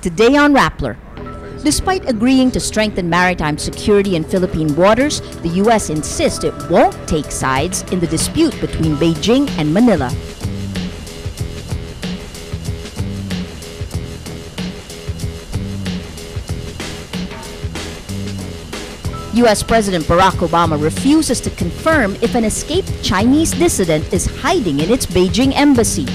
Today on Rappler. Despite agreeing to strengthen maritime security in Philippine waters, the U.S. insists it won't take sides in the dispute between Beijing and Manila. U.S. President Barack Obama refuses to confirm if an escaped Chinese dissident is hiding in its Beijing embassy.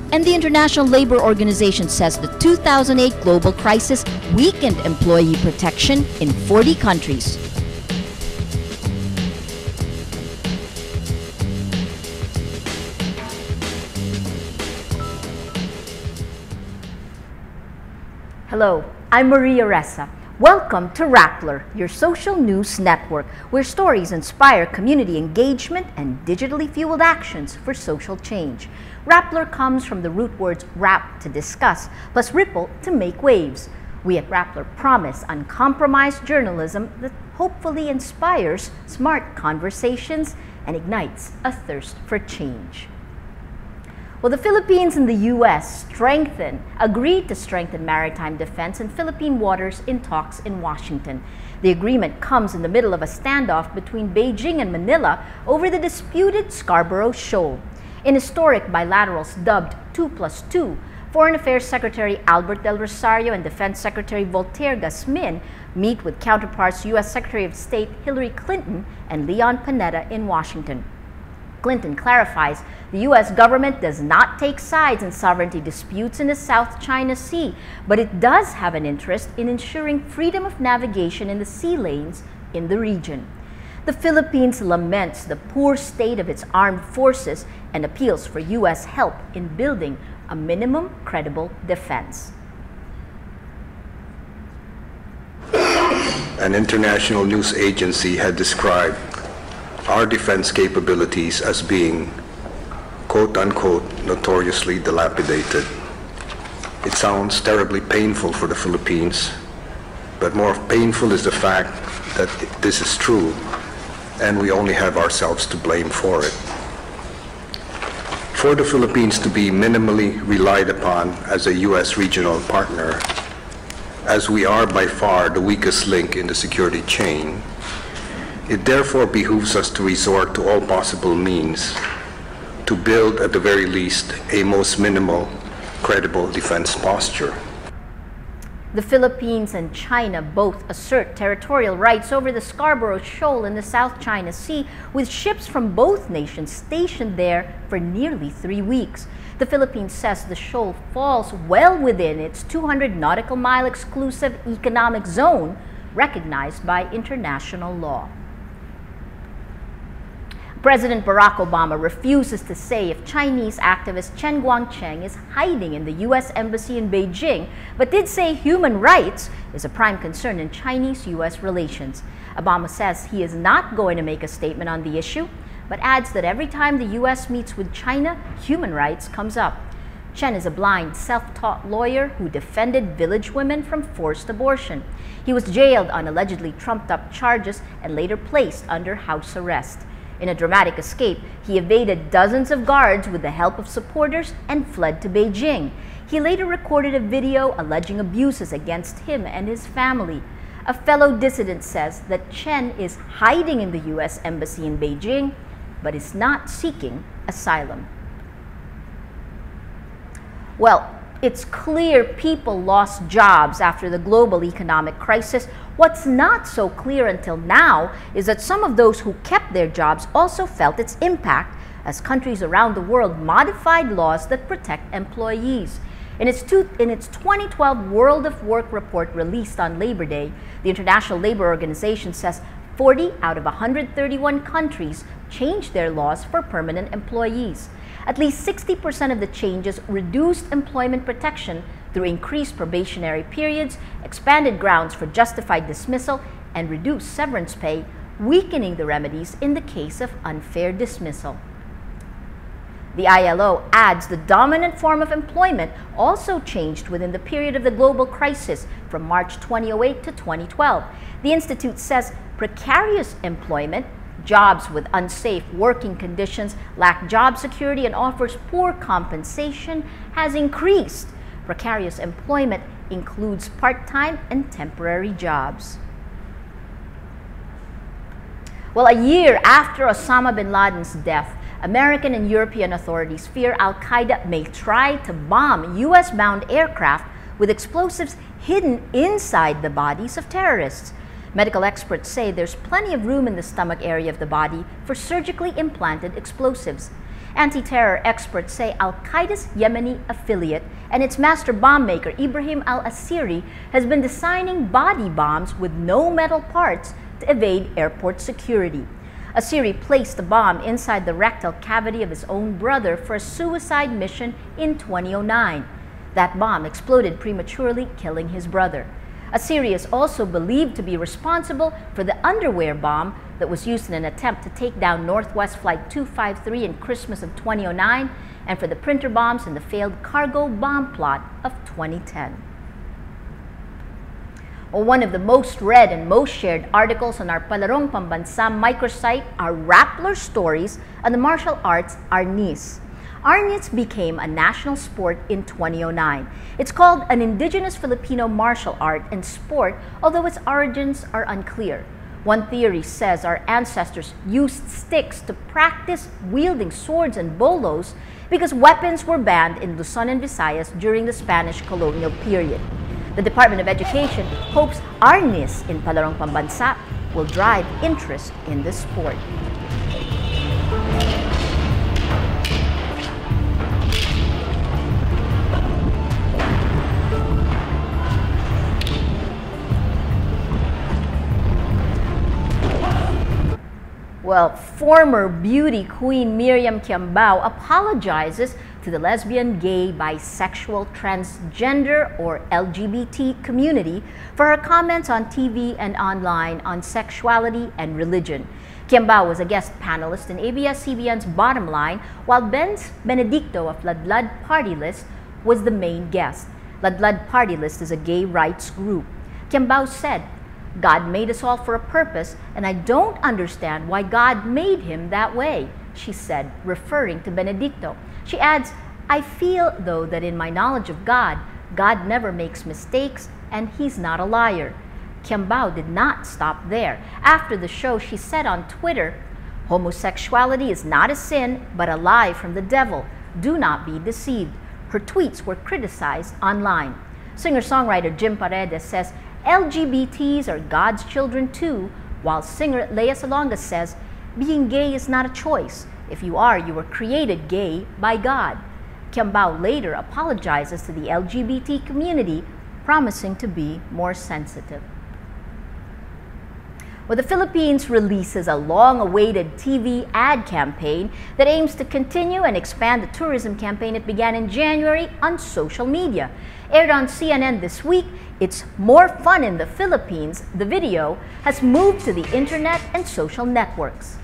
And the International Labor Organization says the 2008 global crisis weakened employee protection in 40 countries. Hello, I'm Maria Ressa. Welcome to Rappler, your social news network, where stories inspire community engagement and digitally fueled actions for social change. Rappler comes from the root words rap, to discuss, plus ripple, to make waves. We at Rappler promise uncompromised journalism that hopefully inspires smart conversations and ignites a thirst for change. Well, the Philippines and the U.S. agreed to strengthen maritime defense in Philippine waters in talks in Washington. The agreement comes in the middle of a standoff between Beijing and Manila over the disputed Scarborough Shoal. In historic bilaterals dubbed 2+2, Foreign Affairs Secretary Albert Del Rosario and Defense Secretary Voltaire Gasmin meet with counterparts U.S. Secretary of State Hillary Clinton and Leon Panetta in Washington. Clinton clarifies the U.S. government does not take sides in sovereignty disputes in the South China Sea, but it does have an interest in ensuring freedom of navigation in the sea lanes in the region. The Philippines laments the poor state of its armed forces and appeals for U.S. help in building a minimum credible defense. An international news agency had described our defense capabilities as being, quote-unquote, notoriously dilapidated. It sounds terribly painful for the Philippines, but more painful is the fact that this is true, and we only have ourselves to blame for it. For the Philippines to be minimally relied upon as a U.S. regional partner, as we are by far the weakest link in the security chain, it therefore behooves us to resort to all possible means to build, at the very least, a most minimal, credible defense posture. The Philippines and China both assert territorial rights over the Scarborough Shoal in the South China Sea, with ships from both nations stationed there for nearly 3 weeks. The Philippines says the shoal falls well within its 200 nautical mile exclusive economic zone, recognized by international law. President Barack Obama refuses to say if Chinese activist Chen Guangcheng is hiding in the U.S. Embassy in Beijing, but did say human rights is a prime concern in Chinese-U.S. relations. Obama says he is not going to make a statement on the issue, but adds that every time the U.S. meets with China, human rights comes up. Chen is a blind, self-taught lawyer who defended village women from forced abortion. He was jailed on allegedly trumped-up charges and later placed under house arrest. In a dramatic escape, he evaded dozens of guards with the help of supporters and fled to Beijing. He later recorded a video alleging abuses against him and his family. A fellow dissident says that Chen is hiding in the U.S. Embassy in Beijing, but is not seeking asylum. Well, it's clear people lost jobs after the global economic crisis. What's not so clear until now is that some of those who kept their jobs also felt its impact as countries around the world modified laws that protect employees. In its 2012 World of Work report released on Labor Day, the International Labor Organization says 40 out of 131 countries changed their laws for permanent employees. At least 60% of the changes reduced employment protection through increased probationary periods, expanded grounds for justified dismissal, and reduced severance pay, weakening the remedies in the case of unfair dismissal. The ILO adds the dominant form of employment also changed within the period of the global crisis from March 2008 to 2012. The Institute says precarious employment jobs with unsafe working conditions, lack job security, and offers poor compensation has increased. Precarious employment includes part-time and temporary jobs. Well, a year after Osama bin Laden's death, American and European authorities fear Al-Qaeda may try to bomb U.S.-bound aircraft with explosives hidden inside the bodies of terrorists. Medical experts say there's plenty of room in the stomach area of the body for surgically implanted explosives. Anti-terror experts say Al-Qaeda's Yemeni affiliate and its master bomb maker Ibrahim al-Asiri has been designing body bombs with no metal parts to evade airport security. Asiri placed the bomb inside the rectal cavity of his own brother for a suicide mission in 2009. That bomb exploded prematurely, killing his brother. Asiri is also believed to be responsible for the underwear bomb that was used in an attempt to take down Northwest Flight 253 in Christmas of 2009 and for the printer bombs in the failed cargo bomb plot of 2010. One of the most read and most shared articles on our Palarong Pambansa microsite are Rappler stories on the martial arts arnis. Arnis became a national sport in 2009. It's called an indigenous Filipino martial art and sport, although its origins are unclear. One theory says our ancestors used sticks to practice wielding swords and bolos because weapons were banned in Luzon and Visayas during the Spanish colonial period. The Department of Education hopes Arnis in Palarong Pambansa will drive interest in this sport. Well, former beauty queen Miriam Kamba apologizes to the lesbian, gay, bisexual, transgender, or LGBT community for her comments on TV and online on sexuality and religion. Kamba was a guest panelist in ABS-CBN's Bottom Line, while Benz Benedicto of Ladlad Party List was the main guest. Ladlad Party List is a gay rights group. Kamba said, "God made us all for a purpose, and I don't understand why God made him that way," she said, referring to Benedicto. She adds, "I feel, though, that in my knowledge of God, God never makes mistakes, and he's not a liar." Kiambao did not stop there. After the show, she said on Twitter, "Homosexuality is not a sin, but a lie from the devil. Do not be deceived." Her tweets were criticized online. Singer-songwriter Jim Paredes says, "LGBTs are God's children too," while singer Lea Salonga says, "Being gay is not a choice. If you are, you were created gay by God." Kiambao later apologizes to the LGBT community, promising to be more sensitive. Well, the Philippines releases a long-awaited TV ad campaign that aims to continue and expand the tourism campaign it began in January on social media. Aired on CNN this week, it's More Fun in the Philippines. The video has moved to the internet and social networks.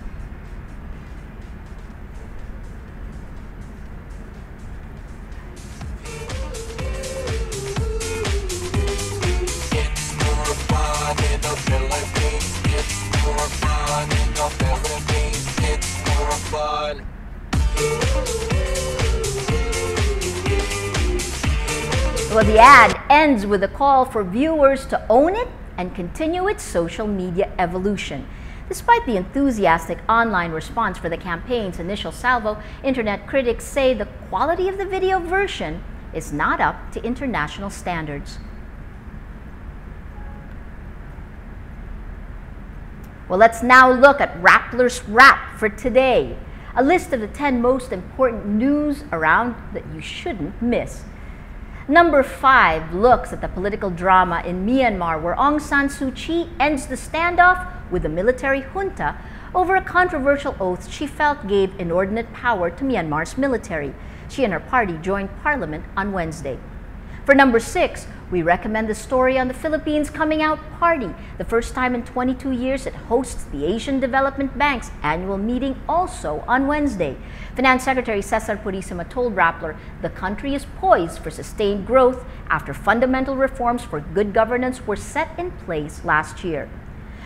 Well, the ad ends with a call for viewers to own it and continue its social media evolution. Despite the enthusiastic online response for the campaign's initial salvo, internet critics say the quality of the video version is not up to international standards. Well, let's now look at Rappler's Wrap for today, a list of the 10 most important news around that you shouldn't miss. Number 5 looks at the political drama in Myanmar, where Aung San Suu Kyi ends the standoff with the military junta over a controversial oath she felt gave inordinate power to Myanmar's military. She and her party joined parliament on Wednesday. For number 6, we recommend the story on the Philippines Coming Out Party, the first time in 22 years it hosts the Asian Development Bank's annual meeting also on Wednesday. Finance Secretary Cesar Purisima told Rappler the country is poised for sustained growth after fundamental reforms for good governance were set in place last year.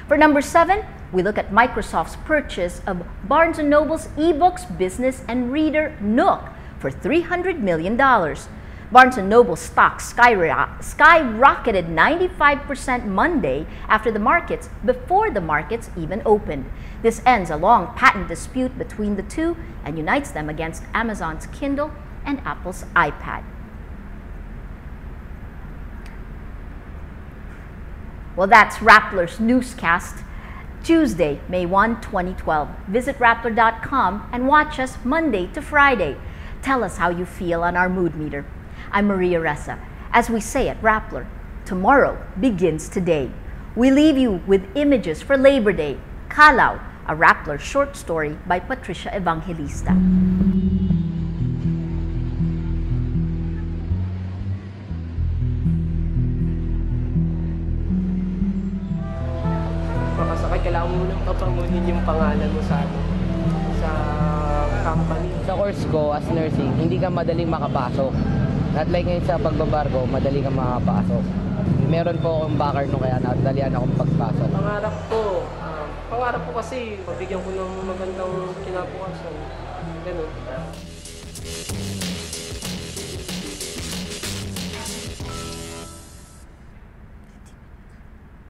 For number 7, We look at Microsoft's purchase of Barnes & Noble's eBooks business and reader Nook for $300 million. Barnes & Noble stock skyrocketed 95% Monday before the markets even opened. This ends a long patent dispute between the two and unites them against Amazon's Kindle and Apple's iPad. Well, that's Rappler's Newscast, Tuesday, May 1, 2012. Visit Rappler.com and watch us Monday to Friday. Tell us how you feel on our mood meter. I'm Maria Ressa. As we say at Rappler, tomorrow begins today. We leave you with images for Labor Day. Kalaw, a Rappler short story by Patricia Evangelista. Makasakay, kailangan mo nang papangunin yung pangalan mo sa company. Sa course ko as nursing, hindi ka madaling makapasok. Not like ngayon sa pagbabarko, madali kang makapasok. Meron po akong backer nung kaya nadalian akong pagpasok. Pangarap ko kasi mabigyan ko ng magandang kinabukasan. Ganun.